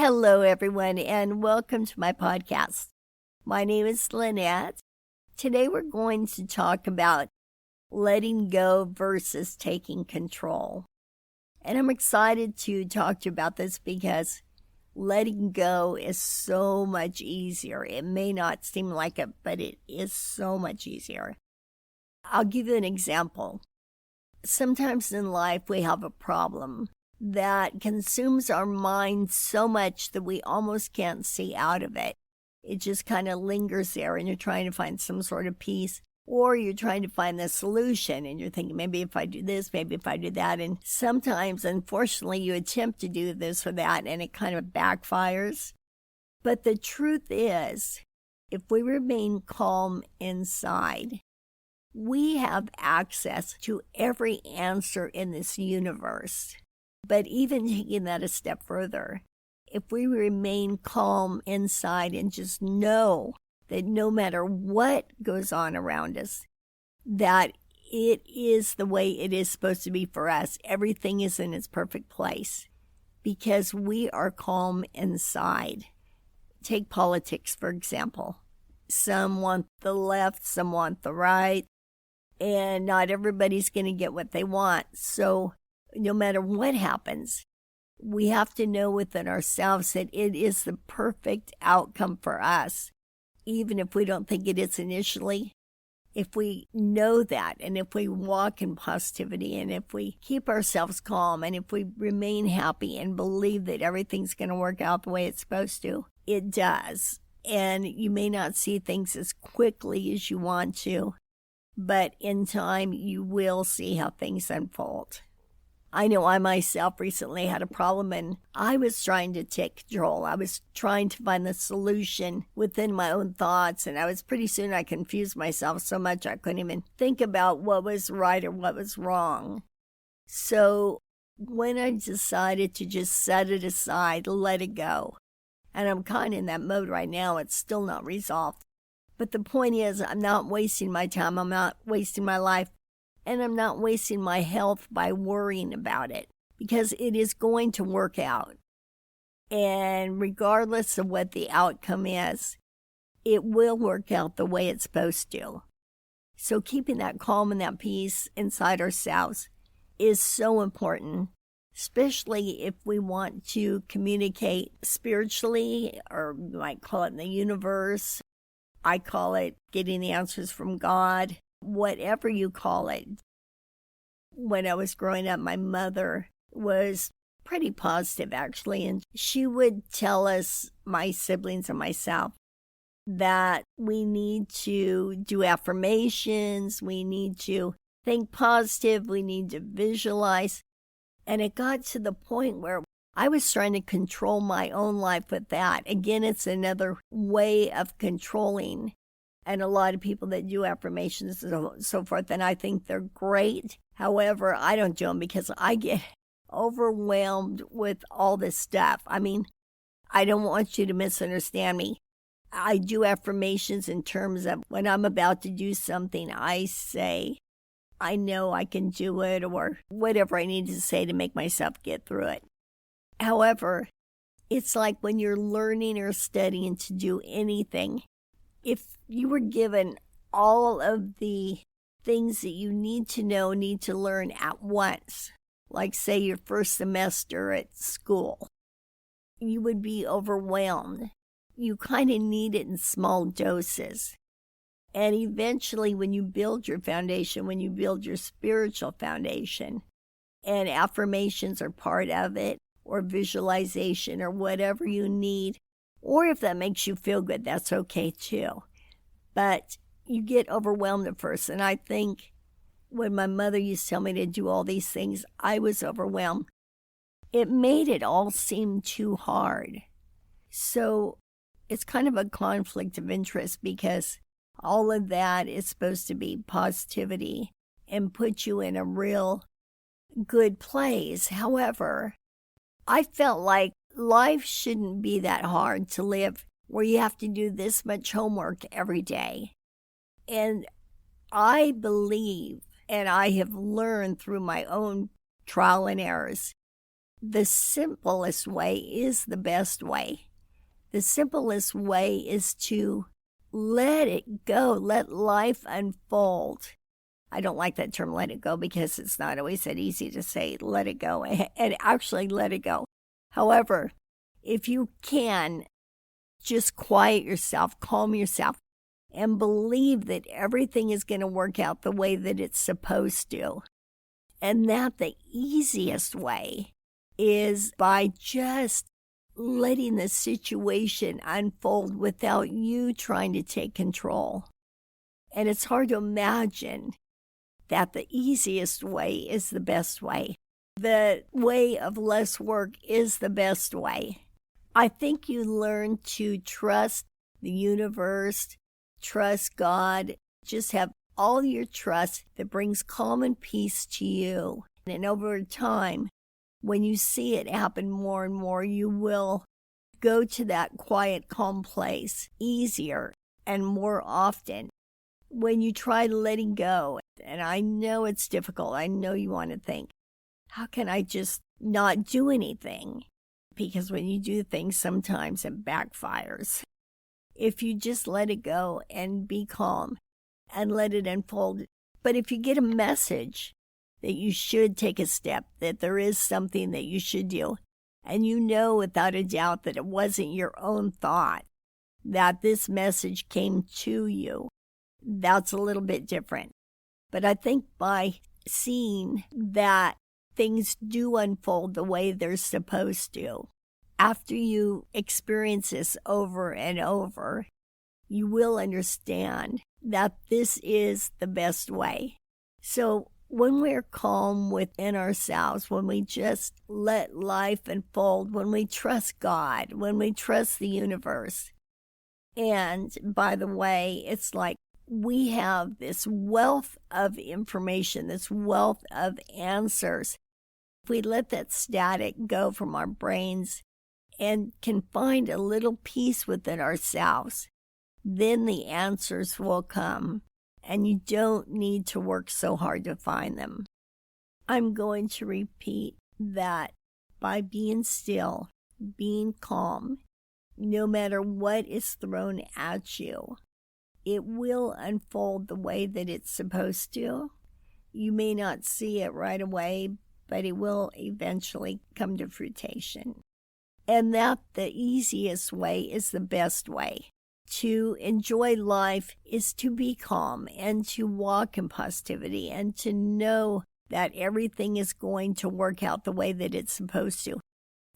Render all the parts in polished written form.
Hello, everyone, and welcome to my podcast. My name is Lynette. Today, we're going to talk about letting go versus taking control. And I'm excited to talk to you about this because letting go is so much easier. It may not seem like it, but it is so much easier. I'll give you an example. Sometimes in life, we have a problem that consumes our mind so much that we almost can't see out of it. It just kind of lingers there, and you're trying to find some sort of peace, or you're trying to find the solution, and you're thinking, maybe if I do this, maybe if I do that. And sometimes, unfortunately, you attempt to do this or that, and it kind of backfires. But the truth is, if we remain calm inside, we have access to every answer in this universe. But even taking that a step further, if we remain calm inside and just know that no matter what goes on around us, that it is the way it is supposed to be for us, everything is in its perfect place because we are calm inside. Take politics, for example. Some want the left, some want the right, and not everybody's going to get what they want. So no matter what happens, we have to know within ourselves that it is the perfect outcome for us, even if we don't think it is initially. If we know that, and if we walk in positivity, and if we keep ourselves calm, and if we remain happy and believe that everything's going to work out the way it's supposed to, it does. And you may not see things as quickly as you want to, but in time, you will see how things unfold. I know I myself recently had a problem, and I was trying to take control. I was trying to find the solution within my own thoughts, and pretty soon I confused myself so much I couldn't even think about what was right or what was wrong. So when I decided to just set it aside, let it go, and I'm kind of in that mode right now, it's still not resolved. But the point is, I'm not wasting my time, I'm not wasting my life, and I'm not wasting my health by worrying about it because it is going to work out. And regardless of what the outcome is, it will work out the way it's supposed to. So keeping that calm and that peace inside ourselves is so important, especially if we want to communicate spiritually, or you might call it in the universe. I call it getting the answers from God. Whatever you call it. When I was growing up, my mother was pretty positive, actually, and she would tell us, my siblings and myself, that we need to do affirmations, we need to think positive, we need to visualize. And it got to the point where I was trying to control my own life with that. Again, it's another way of controlling. And a lot of people that do affirmations and so forth, and I think they're great. However, I don't do them because I get overwhelmed with all this stuff. I mean, I don't want you to misunderstand me. I do affirmations in terms of when I'm about to do something, I say, I know I can do it, or whatever I need to say to make myself get through it. However, it's like when you're learning or studying to do anything, if you were given all of the things that you need to know, need to learn at once, like say your first semester at school, you would be overwhelmed. You kind of need it in small doses. And eventually when you build your foundation, when you build your spiritual foundation, and affirmations are part of it, or visualization, or whatever you need, or if that makes you feel good, that's okay too. But you get overwhelmed at first. And I think when my mother used to tell me to do all these things, I was overwhelmed. It made it all seem too hard. So it's kind of a conflict of interest because all of that is supposed to be positivity and put you in a real good place. However, I felt like life shouldn't be that hard to live, where you have to do this much homework every day. And I believe, and I have learned through my own trial and errors, the simplest way is the best way. The simplest way is to let it go, let life unfold. I don't like that term, let it go, because it's not always that easy to say, let it go, and actually let it go. However, if you can, just quiet yourself, calm yourself, and believe that everything is going to work out the way that it's supposed to. And that the easiest way is by just letting the situation unfold without you trying to take control. And it's hard to imagine that the easiest way is the best way. The way of less work is the best way. I think you learn to trust the universe, trust God, just have all your trust that brings calm and peace to you. And over time, when you see it happen more and more, you will go to that quiet, calm place easier and more often. When you try letting go, and I know it's difficult, I know you want to think, how can I just not do anything? Because when you do things, sometimes it backfires. If you just let it go and be calm and let it unfold. But if you get a message that you should take a step, that there is something that you should do, and you know without a doubt that it wasn't your own thought, that this message came to you, that's a little bit different. But I think by seeing that things do unfold the way they're supposed to, after you experience this over and over, you will understand that this is the best way. So when we're calm within ourselves, when we just let life unfold, when we trust God, when we trust the universe, and by the way, it's like we have this wealth of information, this wealth of answers. If we let that static go from our brains and can find a little peace within ourselves, then the answers will come, and you don't need to work so hard to find them. I'm going to repeat that by being still, being calm, no matter what is thrown at you, it will unfold the way that it's supposed to. You may not see it right away, but it will eventually come to fruition. And that the easiest way is the best way. To enjoy life is to be calm and to walk in positivity and to know that everything is going to work out the way that it's supposed to.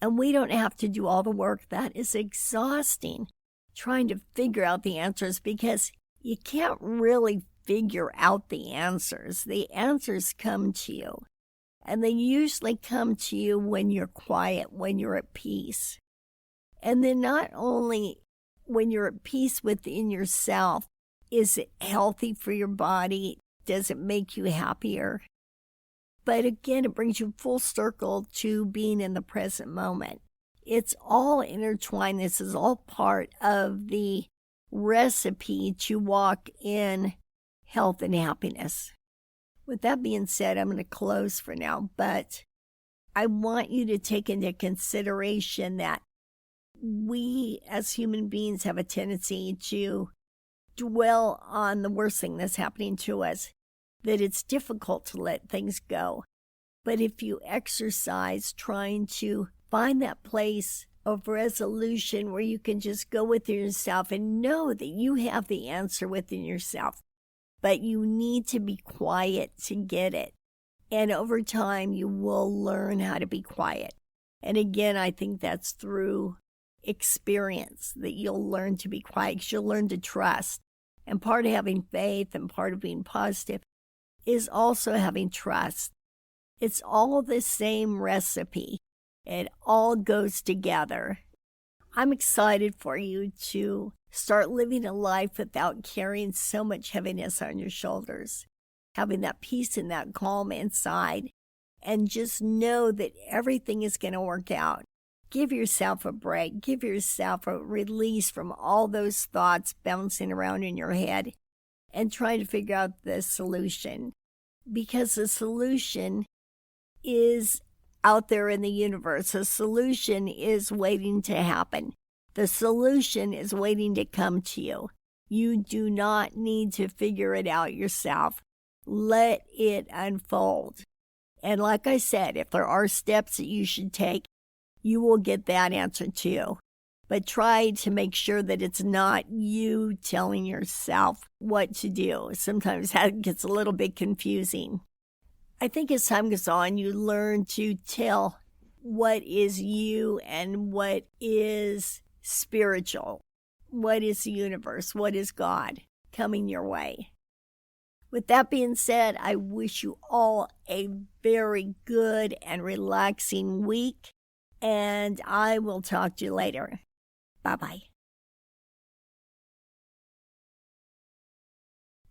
And we don't have to do all the work. That is exhausting, trying to figure out the answers, because you can't really figure out the answers. The answers come to you. And they usually come to you when you're quiet, when you're at peace. And then not only when you're at peace within yourself, is it healthy for your body? Does it make you happier? But again, it brings you full circle to being in the present moment. It's all intertwined. This is all part of the recipe to walk in health and happiness. With that being said, I'm going to close for now, but I want you to take into consideration that we as human beings have a tendency to dwell on the worst thing that's happening to us, that it's difficult to let things go. But if you exercise trying to find that place of resolution where you can just go within yourself and know that you have the answer within yourself, but you need to be quiet to get it. And over time, you will learn how to be quiet. And again, I think that's through experience that you'll learn to be quiet, because you'll learn to trust. And part of having faith and part of being positive is also having trust. It's all the same recipe. It all goes together. I'm excited for you to start living a life without carrying so much heaviness on your shoulders, having that peace and that calm inside, and just know that everything is going to work out. Give yourself a break. Give yourself a release from all those thoughts bouncing around in your head and try to figure out the solution. Because the solution is out there in the universe. A solution is waiting to happen. The solution is waiting to come to you. You do not need to figure it out yourself. Let it unfold. And like I said, if there are steps that you should take, you will get that answer too. But try to make sure that it's not you telling yourself what to do. Sometimes that gets a little bit confusing. I think as time goes on, you learn to tell what is you and what is spiritual. What is the universe? What is God coming your way? With that being said, I wish you all a very good and relaxing week, and I will talk to you later. Bye-bye.